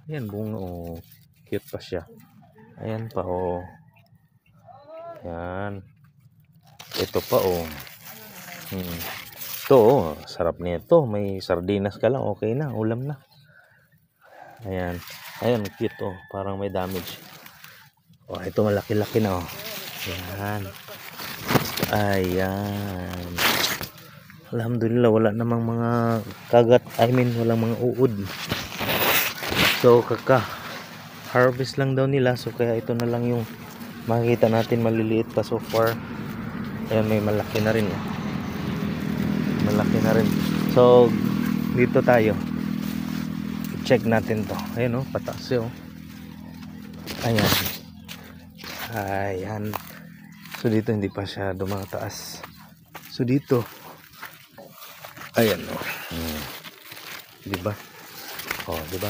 Ayan, bunga oh. Cute pa siya. Ayan pa oh. Ayan. Ito pa oh. Ito oh, sarap nito. May sardinas ka lang, okay na, ulam na. Ayan. Ayan, cute oh. Parang may damage. Oh, ito malaki-laki na oh. Ayan. Ayan. Alhamdulillah, wala namang mga kagat. Walang mga uod. So, harvest lang daw nila. So, kaya ito na lang yung makikita natin, maliliit pa so far. Ayan, may malaki na rin. Malaki na rin. So, dito tayo. Check natin to. Ayan oh, pataas yun. Ayan. Ayan. So, dito hindi pa siya dumataas. So, dito. Ayan oh. Diba? Oh, diba?